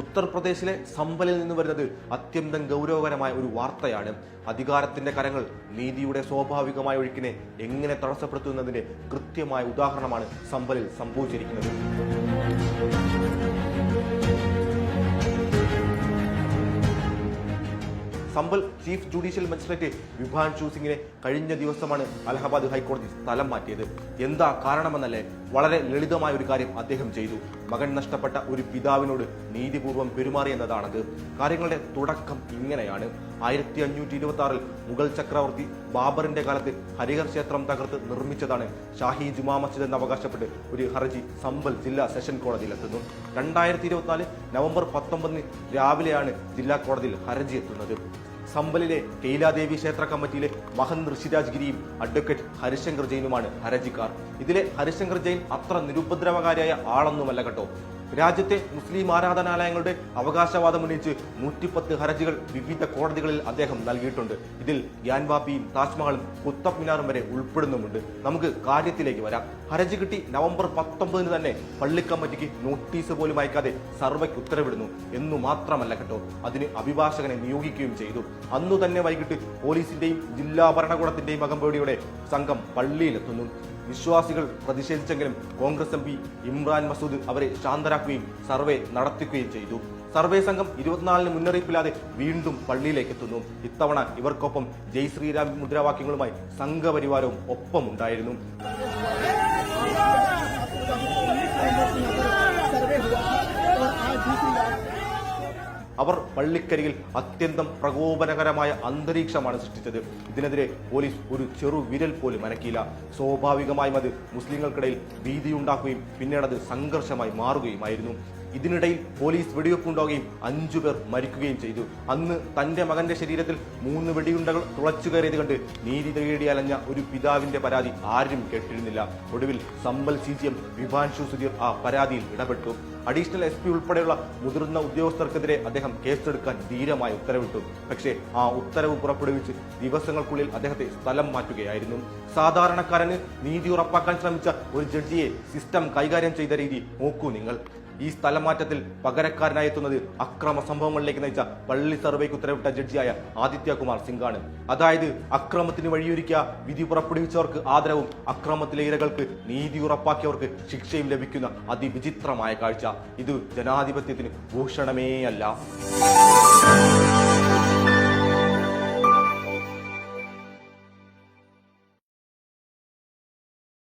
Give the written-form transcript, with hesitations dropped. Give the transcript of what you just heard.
ഉത്തർപ്രദേശിലെ സംഭലിൽ നിന്ന് വരുന്നത് അത്യന്തം ഗൗരവകരമായ ഒരു വാർത്തയാണ്. അധികാരത്തിന്റെ കരങ്ങൾ നീതിയുടെ സ്വാഭാവികമായ ഒഴുക്കിനെ എങ്ങനെ തടസ്സപ്പെടുത്തുന്നതിന്റെ കൃത്യമായ ഉദാഹരണമാണ് സംഭലിൽ സംഭവിച്ചിരിക്കുന്നത്. സംഭൽ ചീഫ് ജുഡീഷ്യൽ മജിസ്ട്രേറ്റ് വിഭാൻഷു സിംഗിനെ കഴിഞ്ഞ ദിവസമാണ് അലഹബാദ് ഹൈക്കോടതി സ്ഥലം മാറ്റിയത്. എന്താ കാരണമെന്നല്ലേ? വളരെ ലളിതമായ ഒരു കാര്യം അദ്ദേഹം ചെയ്തു. മകൻ നഷ്ടപ്പെട്ട ഒരു പിതാവിനോട് നീതിപൂർവ്വം പെരുമാറിയെന്നതാണത്. കാര്യങ്ങളുടെ തുടക്കം ഇങ്ങനെയാണ്. 1526 മുഗൾ ചക്രവർത്തി ബാബറിന്റെ കാലത്ത് ഹരിഹർ ക്ഷേത്രം തകർത്ത് നിർമ്മിച്ചതാണ് ഷാഹി ജുമാ മസ്ജിദ് എന്ന് അവകാശപ്പെട്ട് ഒരു ഹർജി സംഭൽ ജില്ലാ സെഷൻ കോടതിയിലെത്തുന്നു. 2024 നവംബർ 19 രാവിലെയാണ് ജില്ലാ കോടതിയിൽ ഹർജി എത്തുന്നത്. സംഭലിലെ കെയിലാദേവി ക്ഷേത്ര കമ്മിറ്റിയിലെ മഹൻ ഋഷിരാജ് ഗിരിയും അഡ്വക്കേറ്റ് ഹരിശങ്കർ ജെയിനുമാണ് ഹർജിക്കാർ. ഇതിലെ ഹരിശങ്കർ ജെയിൻ അത്ര നിരുപദ്രവകാരിയായ ആളൊന്നുമല്ല കേട്ടോ. രാജ്യത്തെ മുസ്ലിം ആരാധനാലയങ്ങളുടെ അവകാശവാദം ഉന്നയിച്ച് 110 ഹർജികൾ വിവിധ കോടതികളിൽ അദ്ദേഹം നൽകിയിട്ടുണ്ട്. ഇതിൽ ഗ്യാൻവാപ്പിയും താജ്മഹലും കുത്തബ് മിനാറും വരെ ഉൾപ്പെടുന്നുമുണ്ട്. നമുക്ക് കാര്യത്തിലേക്ക് വരാം. ഹർജി കിട്ടി നവംബർ 19 തന്നെ പള്ളി കമ്മിറ്റിക്ക് നോട്ടീസ് പോലും അയക്കാതെ സർവേക്ക് ഉത്തരവിടുന്നു എന്നു മാത്രമല്ല കേട്ടോ, അതിന് അഭിഭാഷകനെ നിയോഗിക്കുകയും ചെയ്തു. അന്നു തന്നെ വൈകിട്ട് പോലീസിന്റെയും ജില്ലാ ഭരണകൂടത്തിന്റെയും അകമ്പടിയോടെ സംഘം പള്ളിയിലെത്തുന്നു. വിശ്വാസികൾ പ്രതിഷേധിച്ചെങ്കിലും കോൺഗ്രസ് MP ഇമ്രാൻ മസൂദ് അവരെ ശാന്തരാക്കുകയും സർവേ നടത്തിക്കുകയും ചെയ്തു. സർവേ സംഘം 24 മുന്നറിയിപ്പില്ലാതെ വീണ്ടും പള്ളിയിലേക്ക് എത്തുന്നു. ഇത്തവണ ഇവർക്കൊപ്പം ജയ് ശ്രീരാം മുദ്രാവാക്യങ്ങളുമായി സംഘപരിവാരവും ഒപ്പമുണ്ടായിരുന്നു. അവർ പള്ളിക്കരികിൽ അത്യന്തം പ്രകോപനകരമായ അന്തരീക്ഷമാണ് സൃഷ്ടിച്ചത്. ഇതിനെതിരെ പോലീസ് ഒരു ചെറു വിരൽ പോലും അനക്കിയില്ല. സ്വാഭാവികമായും അത് മുസ്ലിങ്ങൾക്കിടയിൽ ഭീതിയുണ്ടാക്കുകയും പിന്നീട് അത് സംഘർഷമായി മാറുകയുമായിരുന്നു. ഇതിനിടയിൽ പോലീസ് വെടിവെപ്പുണ്ടാവുകയും 5 പേർ മരിക്കുകയും ചെയ്തു. അന്ന് തന്റെ മകന്റെ ശരീരത്തിൽ 3 വെടിയുണ്ടകൾ തുളച്ചു കയറിയത് കണ്ട് നീതി തേടി അലഞ്ഞ ഒരു പിതാവിന്റെ പരാതി ആരും കേട്ടിരുന്നില്ല. ഒടുവിൽ സംഭൽ CGM വിഭാൻഷു സുധീർ ആ പരാതിയിൽ ഇടപെട്ടു. അഡീഷണൽ SP ഉൾപ്പെടെയുള്ള മുതിർന്ന ഉദ്യോഗസ്ഥർക്കെതിരെ അദ്ദേഹം കേസെടുക്കാൻ ധീരമായി ഉത്തരവിട്ടു. പക്ഷേ ആ ഉത്തരവ് പുറപ്പെടുവിച്ച് ദിവസങ്ങൾക്കുള്ളിൽ അദ്ദേഹത്തെ സ്ഥലം മാറ്റുകയായിരുന്നു. സാധാരണക്കാരന് നീതി ഉറപ്പാക്കാൻ ശ്രമിച്ച ഒരു ജഡ്ജിയെ സിസ്റ്റം കൈകാര്യം ചെയ്ത രീതി നോക്കൂ നിങ്ങൾ. ഈ സ്ഥലമാറ്റത്തിൽ പകരക്കാരനായി എത്തുന്നത് അക്രമ സംഭവങ്ങളിലേക്ക് നയിച്ച പള്ളി സർവേക്ക് ഉത്തരവിട്ട ജഡ്ജിയായ ആദിത്യ കുമാർ സിംഗാണ്. അതായത് അക്രമത്തിന് വഴിയൊരുക്കിയ വിധി പുറപ്പെടുവിച്ചവർക്ക് ആദരവും അക്രമത്തിലെ ഇരകൾക്ക് നീതി ഉറപ്പാക്കിയവർക്ക് ശിക്ഷയും ലഭിക്കുന്ന അതിവിചിത്രമായ കാഴ്ച. ഇത് ജനാധിപത്യത്തിന് ഭൂഷണമേ അല്ല.